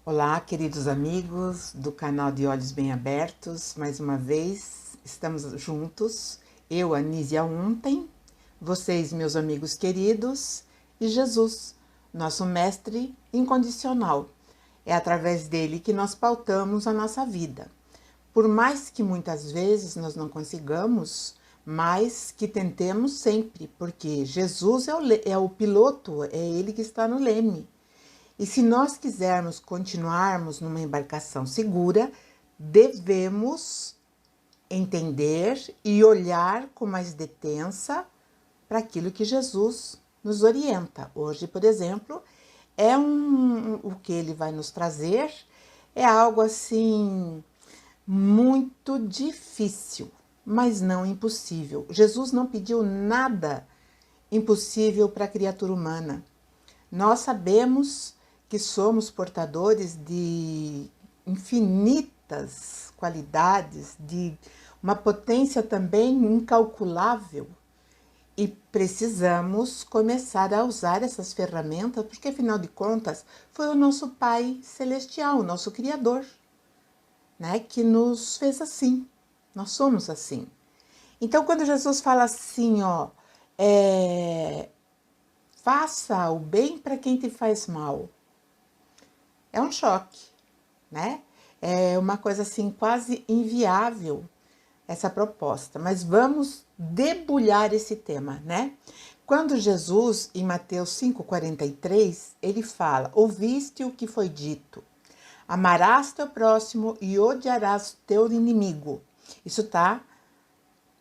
Olá, queridos amigos do canal de Olhos Bem Abertos. Mais uma vez, estamos juntos. Eu, Anísia ontem, vocês, meus amigos queridos, e Jesus, nosso mestre incondicional. É através dele que nós pautamos a nossa vida. Por mais que muitas vezes nós não consigamos, mas que tentemos sempre, porque Jesus é o piloto, é ele que está no leme. E se nós quisermos continuarmos numa embarcação segura, devemos entender e olhar com mais detença para aquilo que Jesus nos orienta. Hoje, por exemplo, o que ele vai nos trazer é algo assim muito difícil, mas não impossível. Jesus não pediu nada impossível para a criatura humana. Nós sabemos que somos portadores de infinitas qualidades, de uma potência também incalculável. E precisamos começar a usar essas ferramentas, porque afinal de contas foi o nosso Pai Celestial, o nosso Criador, né, que nos fez assim. Nós somos assim. Então, quando Jesus fala assim, faça o bem para quem te faz mal, é um choque, né? É uma coisa assim quase inviável essa proposta, mas vamos debulhar esse tema, né? Quando Jesus, em Mateus 5,43, ele fala: ouviste o que foi dito, amarás teu próximo e odiarás teu inimigo. Isso está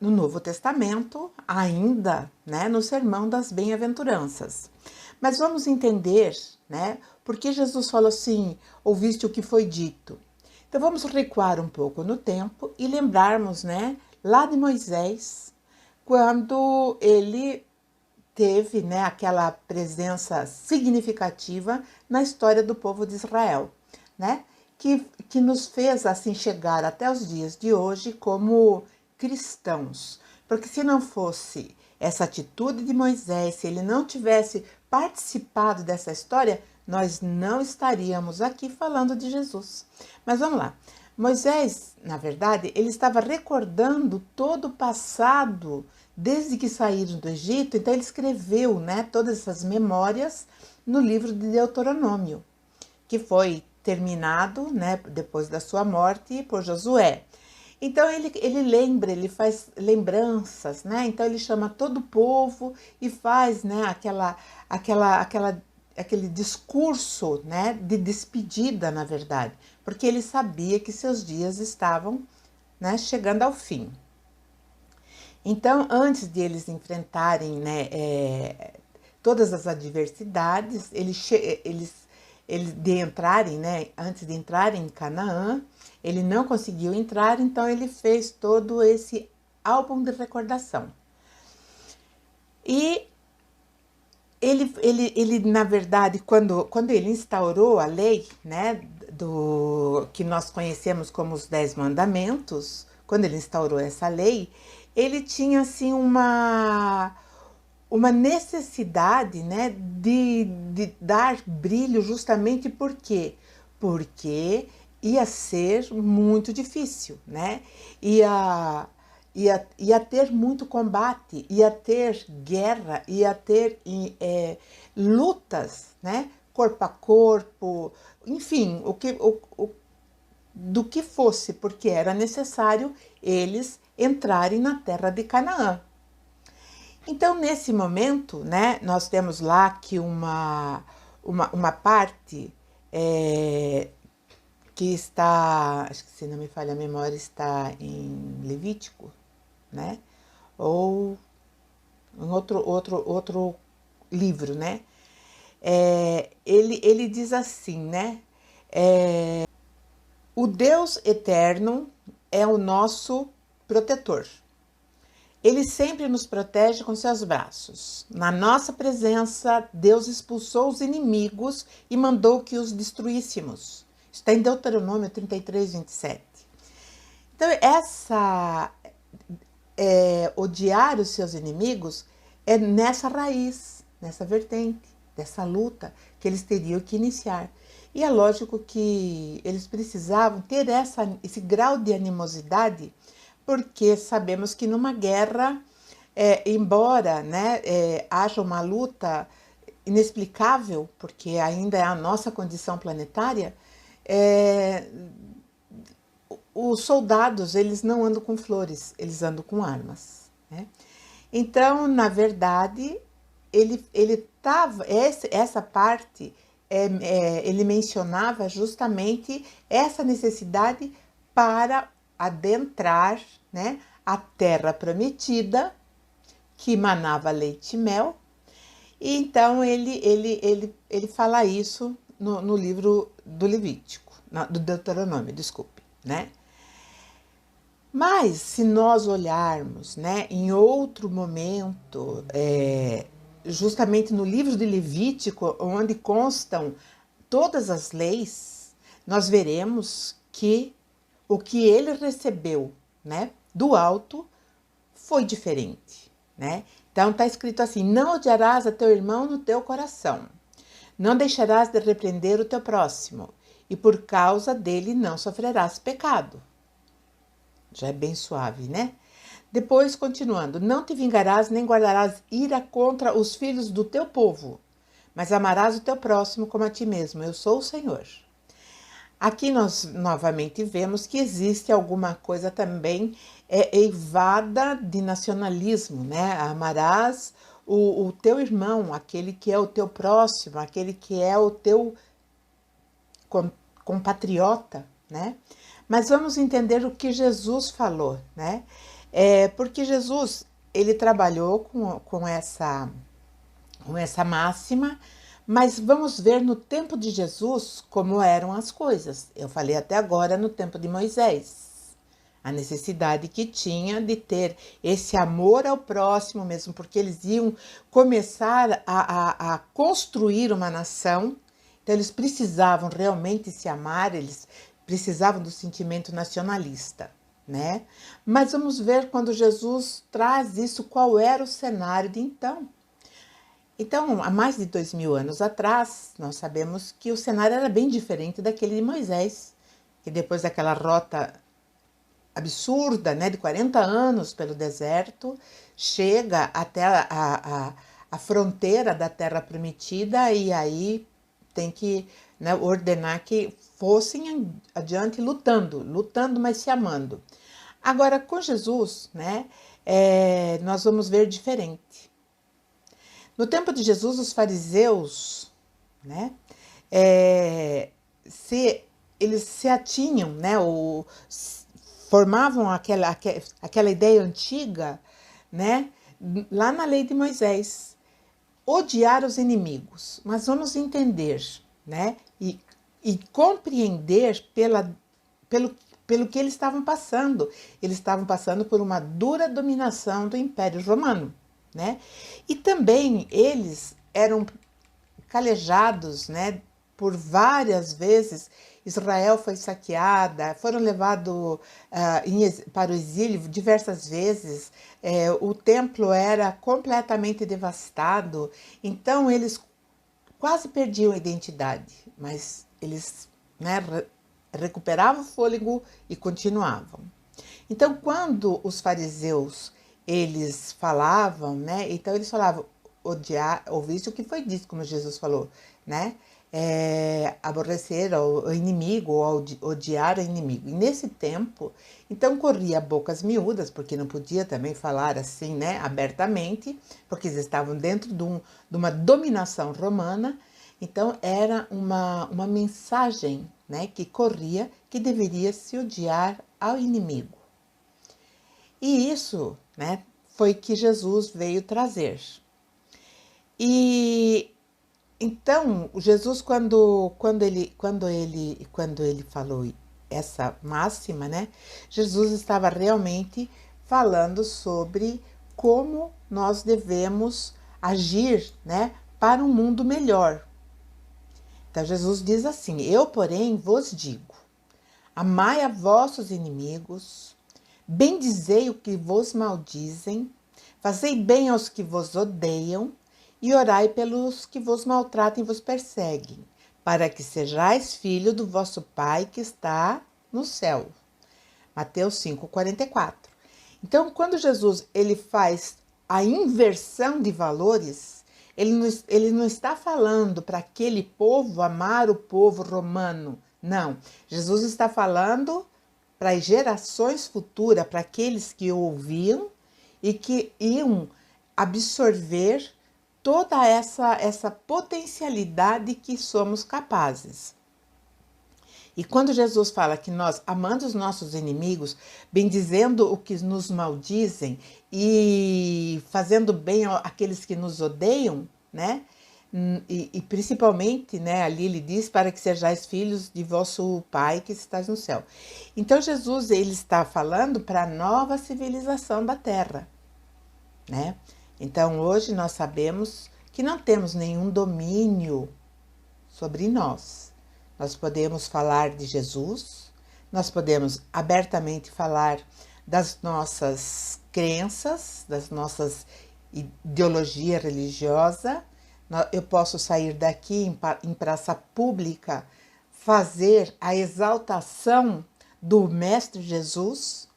no Novo Testamento, ainda, né, no Sermão das Bem-aventuranças. Mas vamos entender, né, por que Jesus falou assim, ouviste o que foi dito. Então vamos recuar um pouco no tempo e lembrarmos, né, lá de Moisés, quando ele teve, né, aquela presença significativa na história do povo de Israel, né, que nos fez assim chegar até os dias de hoje como cristãos. Porque se não fosse essa atitude de Moisés, se ele não tivesse participado dessa história, nós não estaríamos aqui falando de Jesus. Mas vamos lá. Moisés, na verdade, ele estava recordando todo o passado desde que saíram do Egito, então ele escreveu, né, todas essas memórias no livro de Deuteronômio, que foi terminado, né, depois da sua morte por Josué. Então ele lembra, ele faz lembranças, né? Então ele chama todo o povo e faz, né, aquele discurso, né, de despedida, na verdade, porque ele sabia que seus dias estavam, né, chegando ao fim. Então, antes de eles enfrentarem, né, todas as adversidades, de entrarem, né, antes de entrarem em Canaã, ele não conseguiu entrar, então ele fez todo esse álbum de recordação. E ele na verdade, quando ele instaurou a lei, né, que nós conhecemos como os 10 mandamentos, quando ele instaurou essa lei, ele tinha assim uma necessidade, né, de dar brilho justamente por quê? Porque ia ser muito difícil, né? Ia ter muito combate, ia ter guerra, ia ter lutas, né? Corpo a corpo, enfim, do que fosse, porque era necessário eles entrarem na terra de Canaã. Então, nesse momento, né, nós temos lá que uma parte que está, acho que se não me falha a memória, está em Levítico, né, ou em outro livro, né, ele diz assim, né, o Deus eterno é o nosso protetor. Ele sempre nos protege com seus braços. Na nossa presença, Deus expulsou os inimigos e mandou que os destruíssemos. Está em Deuteronômio 33, 27. Então, odiar os seus inimigos é nessa raiz, nessa vertente, dessa luta que eles teriam que iniciar. E é lógico que eles precisavam ter esse grau de animosidade, porque sabemos que numa guerra, embora, né, haja uma luta inexplicável, porque ainda é a nossa condição planetária, os soldados, eles não andam com flores, eles andam com armas, né? Então, na verdade, ele tava, essa parte, ele mencionava justamente essa necessidade para adentrar, né, a terra prometida, que manava leite e mel. E então ele fala isso no livro do Levítico, do Deuteronômio, desculpe, né? Mas se nós olharmos, né, em outro momento, justamente no livro de Levítico, onde constam todas as leis, nós veremos que o que ele recebeu, né, do alto foi diferente, né? Então está escrito assim: não odiarás a teu irmão no teu coração, não deixarás de repreender o teu próximo, e por causa dele não sofrerás pecado. Já é bem suave, né? Depois, continuando: não te vingarás nem guardarás ira contra os filhos do teu povo, mas amarás o teu próximo como a ti mesmo. Eu sou o Senhor. Aqui nós novamente vemos que existe alguma coisa também eivada de nacionalismo, né? Amarás o teu irmão, aquele que é o teu próximo, aquele que é o teu compatriota, né? Mas vamos entender o que Jesus falou, né? Porque Jesus, ele trabalhou com essa máxima, mas vamos ver no tempo de Jesus como eram as coisas. Eu falei até agora no tempo de Moisés, a necessidade que tinha de ter esse amor ao próximo mesmo, porque eles iam começar a construir uma nação, então eles precisavam realmente se amar, eles precisavam do sentimento nacionalista, né? Mas vamos ver quando Jesus traz isso, qual era o cenário de então. Então, há mais de 2000 anos atrás, nós sabemos que o cenário era bem diferente daquele de Moisés, que depois daquela rota absurda, né, de 40 anos pelo deserto, chega até a fronteira da Terra Prometida e aí tem que, né, ordenar que fossem adiante lutando, mas se amando. Agora, com Jesus, né, nós vamos ver diferente. No tempo de Jesus, os fariseus, né, eles se atinham, né, formavam aquela ideia antiga, né, lá na lei de Moisés, odiar os inimigos. Mas vamos entender, né, e compreender pelo que eles estavam passando. Eles estavam passando por uma dura dominação do Império Romano, né? E também eles eram calejados, né? Por várias vezes, Israel foi saqueada, foram levados para o exílio diversas vezes, o templo era completamente devastado, então eles quase perdiam a identidade, mas eles, né, recuperavam o fôlego e continuavam. Então, quando os fariseus eles falavam, né? Então eles falavam odiar, ouviste o que foi dito, como Jesus falou, né? Aborrecer o inimigo, ou odiar o inimigo. E nesse tempo, então corria bocas miúdas, porque não podia também falar assim, né, abertamente, porque eles estavam dentro de uma dominação romana. Então era uma mensagem, né, que corria, que deveria se odiar ao inimigo. E isso, né, foi que Jesus veio trazer. E então, Jesus, quando ele falou essa máxima, né, Jesus estava realmente falando sobre como nós devemos agir, né, para um mundo melhor. Então, Jesus diz assim: eu, porém, vos digo, amai a vossos inimigos, bendizei o que vos maldizem, fazei bem aos que vos odeiam e orai pelos que vos maltratam e vos perseguem, para que sejais filho do vosso Pai que está no céu. Mateus 5:44. Então, quando Jesus ele faz a inversão de valores, ele não está falando para aquele povo amar o povo romano. Não. Jesus está falando para as gerações futuras, para aqueles que ouviam e que iam absorver toda essa potencialidade que somos capazes. E quando Jesus fala que nós, amando os nossos inimigos, bendizendo o que nos maldizem e fazendo bem àqueles que nos odeiam, né? E principalmente, né, ali ele diz para que sejais filhos de vosso Pai que estás no céu. Então Jesus ele está falando para a nova civilização da Terra, né? Então hoje nós sabemos que não temos nenhum domínio sobre nós. Nós podemos falar de Jesus, nós podemos abertamente falar das nossas crenças, das nossas ideologia religiosa. Eu posso sair daqui em praça pública, fazer a exaltação do Mestre Jesus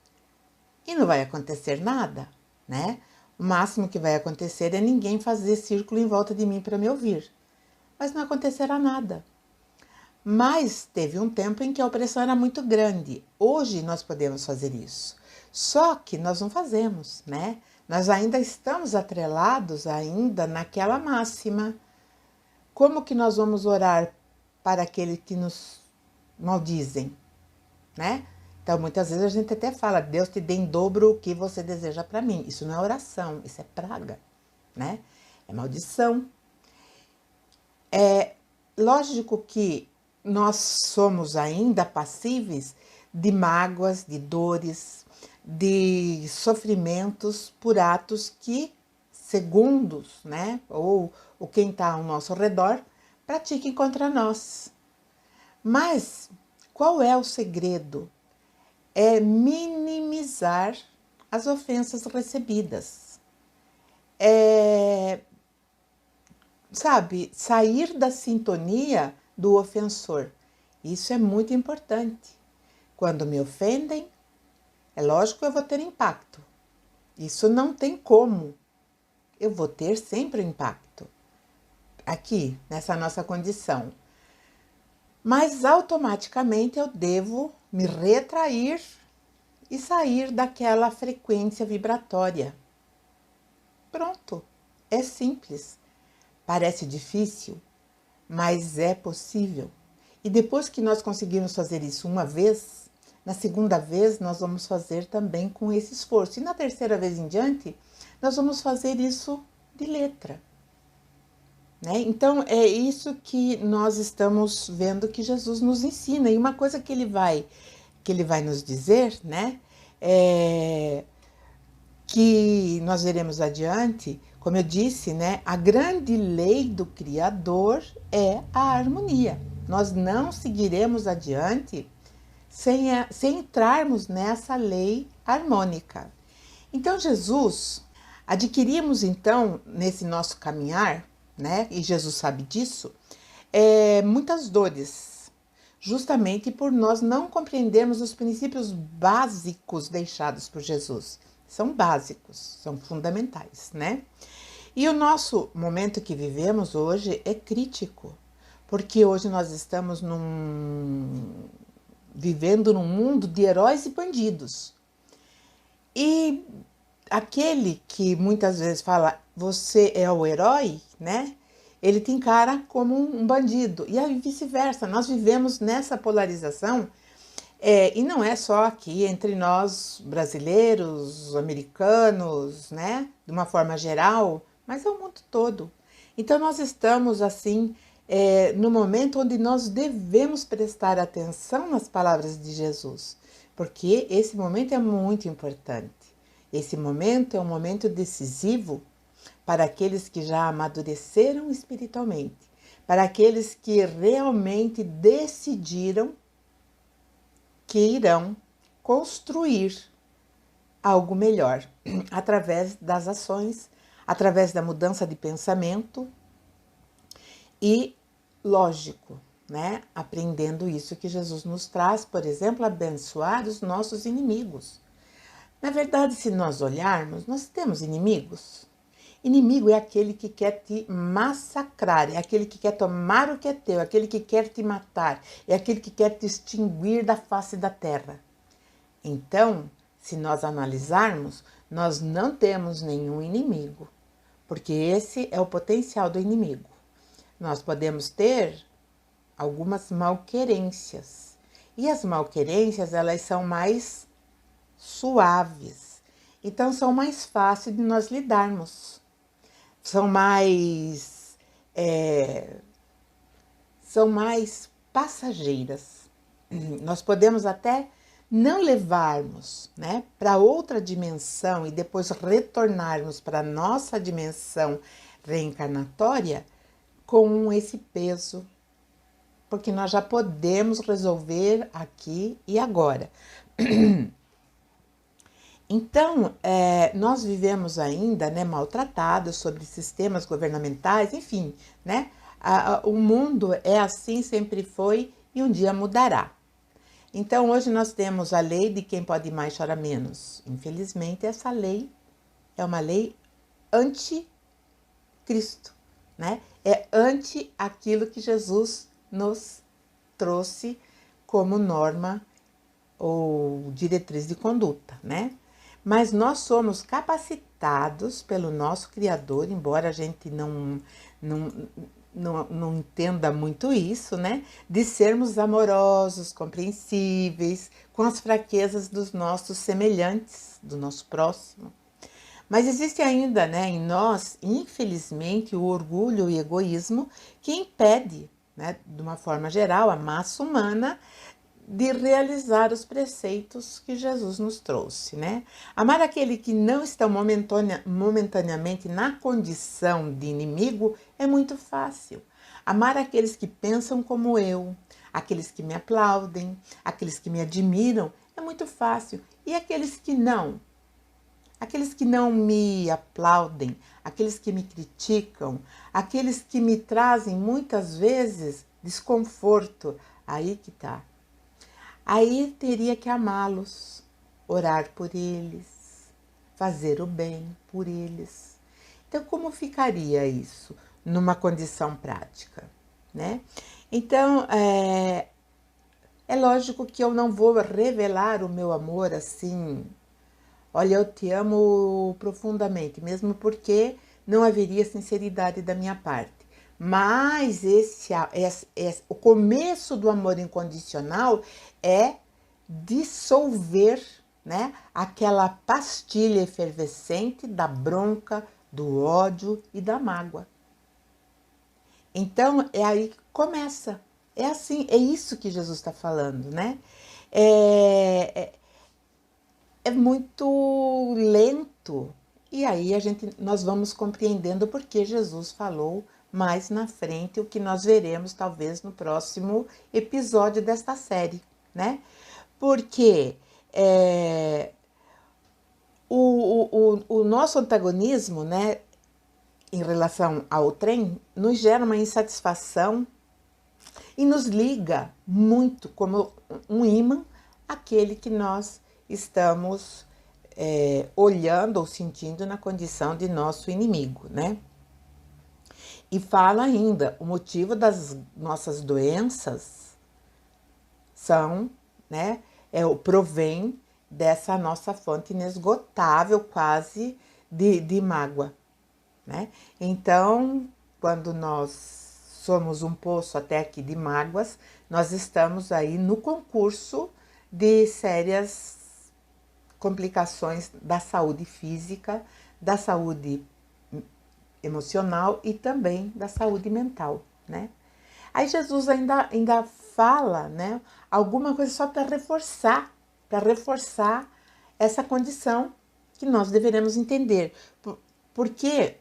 e não vai acontecer nada, né? O máximo que vai acontecer é ninguém fazer círculo em volta de mim para me ouvir, mas não acontecerá nada. Mas teve um tempo em que a opressão era muito grande. Hoje nós podemos fazer isso. Só que nós não fazemos, né? Nós ainda estamos atrelados ainda naquela máxima. Como que nós vamos orar para aquele que nos maldizem, né? Então, muitas vezes a gente até fala, Deus te dê em dobro o que você deseja para mim. Isso não é oração, isso é praga, né? É maldição. É lógico que nós somos ainda passíveis de mágoas, de dores, de sofrimentos por atos que segundos, né, ou quem está ao nosso redor, pratiquem contra nós. Mas qual é o segredo? É minimizar as ofensas recebidas. Sabe, sair da sintonia do ofensor. Isso é muito importante. Quando me ofendem, é lógico que eu vou ter impacto. Isso não tem como. Eu vou ter sempre impacto. Aqui, nessa nossa condição. Mas automaticamente eu devo me retrair e sair daquela frequência vibratória. Pronto. É simples. Parece difícil, mas é possível. E depois que nós conseguirmos fazer isso uma vez, na segunda vez nós vamos fazer também com esse esforço. E na terceira vez em diante, nós vamos fazer isso de letra, né? Então é isso que nós estamos vendo que Jesus nos ensina. E uma coisa que ele vai nos dizer, né, que nós veremos adiante, como eu disse, né, a grande lei do Criador é a harmonia. Nós não seguiremos adiante sem entrarmos nessa lei harmônica. Então, Jesus, adquirimos então, nesse nosso caminhar, né, e Jesus sabe disso, muitas dores, justamente por nós não compreendermos os princípios básicos deixados por Jesus. São básicos, são fundamentais, né? E o nosso momento que vivemos hoje é crítico, porque hoje nós estamos vivendo num mundo de heróis e bandidos. E aquele que muitas vezes fala, você é o herói, né? Ele te encara como um bandido. E aí vice-versa, nós vivemos nessa polarização. E não é só aqui entre nós brasileiros, americanos, né, de uma forma geral, mas é o mundo todo. Então nós estamos assim, no momento onde nós devemos prestar atenção nas palavras de Jesus, porque esse momento é muito importante. Esse momento é um momento decisivo para aqueles que já amadureceram espiritualmente, para aqueles que realmente decidiram que irão construir algo melhor através das ações, através da mudança de pensamento e, lógico, né? Aprendendo isso que Jesus nos traz, por exemplo, abençoar os nossos inimigos. Na verdade, se nós olharmos, nós temos inimigos. Inimigo é aquele que quer te massacrar, é aquele que quer tomar o que é teu, é aquele que quer te matar, é aquele que quer te extinguir da face da terra. Então, se nós analisarmos, nós não temos nenhum inimigo, porque esse é o potencial do inimigo. Nós podemos ter algumas malquerências, e as malquerências, elas são mais suaves, então são mais fáceis de nós lidarmos, são mais passageiras. Nós podemos até não levarmos, né, para outra dimensão e depois retornarmos para a nossa dimensão reencarnatória com esse peso, porque nós já podemos resolver aqui e agora. Então, nós vivemos ainda, né, maltratados sobre sistemas governamentais, enfim, né? O mundo é assim, sempre foi e um dia mudará. Então, hoje nós temos a lei de quem pode mais chora menos. Infelizmente, essa lei é uma lei anti-Cristo, né? É anti aquilo que Jesus nos trouxe como norma ou diretriz de conduta, né? Mas nós somos capacitados pelo nosso Criador, embora a gente não entenda muito isso, né? De sermos amorosos, compreensíveis, com as fraquezas dos nossos semelhantes, do nosso próximo. Mas existe ainda, né, em nós, infelizmente, o orgulho e o egoísmo que impede, né, de uma forma geral, a massa humana de realizar os preceitos que Jesus nos trouxe, né? Amar aquele que não está momentaneamente na condição de inimigo é muito fácil. Amar aqueles que pensam como eu, aqueles que me aplaudem, aqueles que me admiram, é muito fácil. E aqueles que não? Aqueles que não me aplaudem, aqueles que me criticam, aqueles que me trazem muitas vezes desconforto, aí que tá. Aí teria que amá-los, orar por eles, fazer o bem por eles. Então, como ficaria isso numa condição prática, né? Então, é lógico que eu não vou revelar o meu amor assim, olha, eu te amo profundamente, mesmo porque não haveria sinceridade da minha parte. Mas o começo do amor incondicional é dissolver, né, aquela pastilha efervescente da bronca, do ódio e da mágoa. Então, é aí que começa. É assim, é isso que Jesus está falando, né? É muito lento. E aí nós vamos compreendendo por que Jesus falou mais na frente, o que nós veremos talvez no próximo episódio desta série, né? Porque o nosso antagonismo, né, em relação ao trem, nos gera uma insatisfação e nos liga muito como um ímã àquele que nós estamos olhando ou sentindo na condição de nosso inimigo, né? E fala ainda, o motivo das nossas doenças são, né, provém dessa nossa fonte inesgotável quase de mágoa, né? Então, quando nós somos um poço até aqui de mágoas, nós estamos aí no concurso de sérias complicações da saúde física, da saúde emocional e também da saúde mental, né? Aí Jesus ainda fala, né, alguma coisa só para reforçar essa condição que nós deveremos entender. Porque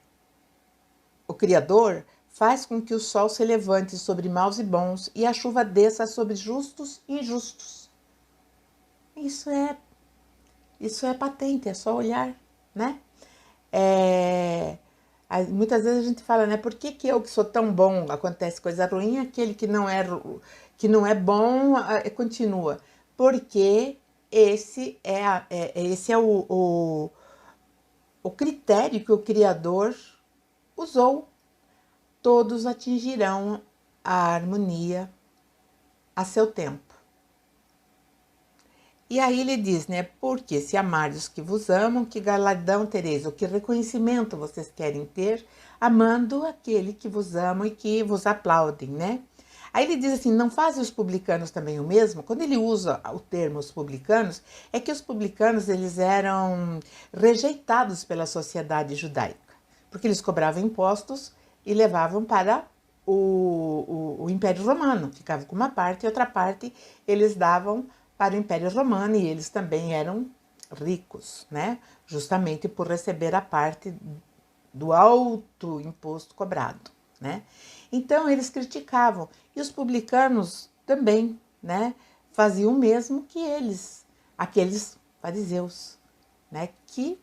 o Criador faz com que o sol se levante sobre maus e bons e a chuva desça sobre justos e injustos. Isso é patente, é só olhar, né? Muitas vezes a gente fala, né? Por que eu que sou tão bom, acontece coisa ruim, aquele que não é bom continua? Porque esse é o critério que o Criador usou. Todos atingirão a harmonia a seu tempo. E aí ele diz, né? Porque se amardes os que vos amam, que galardão tereis, ou que reconhecimento vocês querem ter, amando aquele que vos ama e que vos aplaudem, né? Aí ele diz assim, não fazem os publicanos também o mesmo? Quando ele usa o termo os publicanos, é que os publicanos eles eram rejeitados pela sociedade judaica, porque eles cobravam impostos e levavam para o Império Romano. Ficava com uma parte e outra parte eles davam para o Império Romano e eles também eram ricos, né? Justamente por receber a parte do alto imposto cobrado, né? Então eles criticavam e os publicanos também, né? Faziam o mesmo que eles, aqueles fariseus, né? Que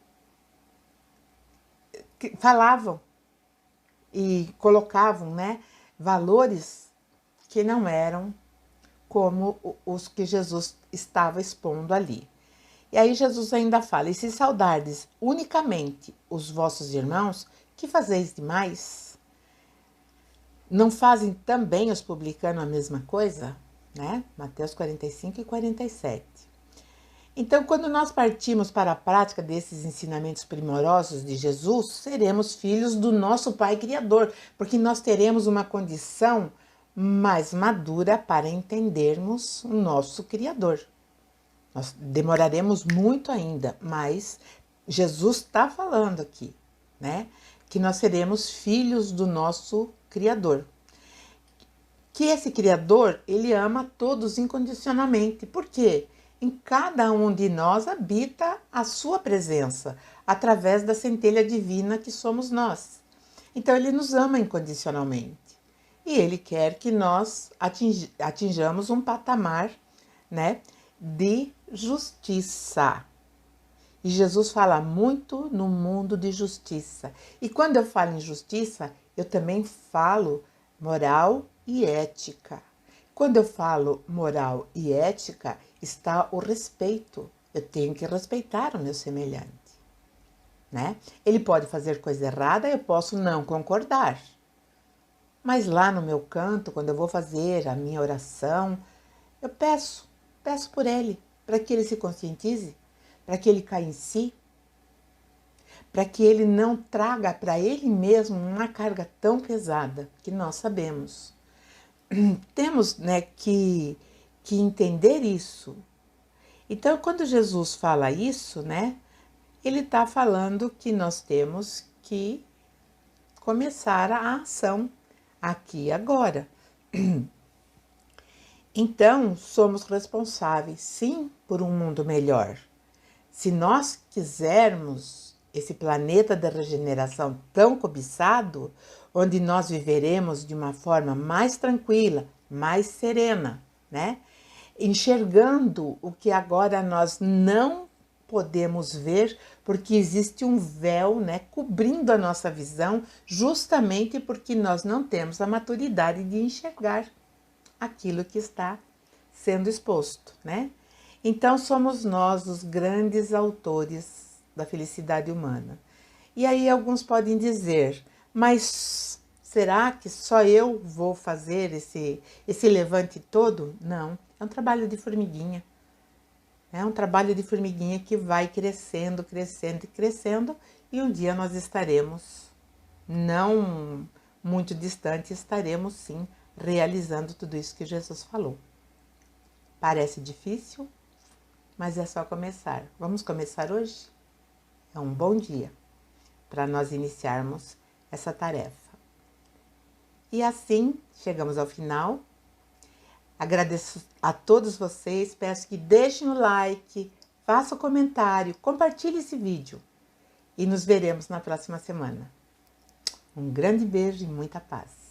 falavam e colocavam, né? Valores que não eram como os que Jesus estava expondo ali. E aí Jesus ainda fala, e se saudardes unicamente os vossos irmãos, que fazeis demais? Não fazem também os publicanos a mesma coisa? Né? Mateus 45 e 47. Então, quando nós partimos para a prática desses ensinamentos primorosos de Jesus, seremos filhos do nosso Pai Criador, porque nós teremos uma condição mais madura para entendermos o nosso Criador. Nós demoraremos muito ainda, mas Jesus está falando aqui, né? Que nós seremos filhos do nosso Criador. Que esse Criador, ele ama todos incondicionalmente. Por quê? Em cada um de nós habita a sua presença, através da centelha divina que somos nós. Então, ele nos ama incondicionalmente. E ele quer que nós atinjamos um patamar, né, de justiça. E Jesus fala muito no mundo de justiça. E quando eu falo em justiça, eu também falo moral e ética. Quando eu falo moral e ética, está o respeito. Eu tenho que respeitar o meu semelhante, né? Ele pode fazer coisa errada, eu posso não concordar. Mas lá no meu canto, quando eu vou fazer a minha oração, eu peço por ele, para que ele se conscientize, para que ele caia em si, para que ele não traga para ele mesmo uma carga tão pesada que nós sabemos. Temos, né, que entender isso. Então, quando Jesus fala isso, né, ele está falando que nós temos que começar a ação aqui e agora. Então, somos responsáveis, sim, por um mundo melhor. Se nós quisermos esse planeta da regeneração tão cobiçado, onde nós viveremos de uma forma mais tranquila, mais serena, né? Enxergando o que agora nós não podemos ver, porque existe um véu, né, cobrindo a nossa visão, justamente porque nós não temos a maturidade de enxergar aquilo que está sendo exposto, né? Então somos nós os grandes autores da felicidade humana. E aí alguns podem dizer, mas será que só eu vou fazer esse levante todo? Não, é um trabalho de formiguinha. É um trabalho de formiguinha que vai crescendo, crescendo e crescendo, e um dia nós estaremos, não muito distante, estaremos sim realizando tudo isso que Jesus falou. Parece difícil, mas é só começar. Vamos começar hoje? É um bom dia para nós iniciarmos essa tarefa. E assim, chegamos ao final. Agradeço a todos vocês, peço que deixem o like, façam o comentário, compartilhe esse vídeo e nos veremos na próxima semana. Um grande beijo e muita paz.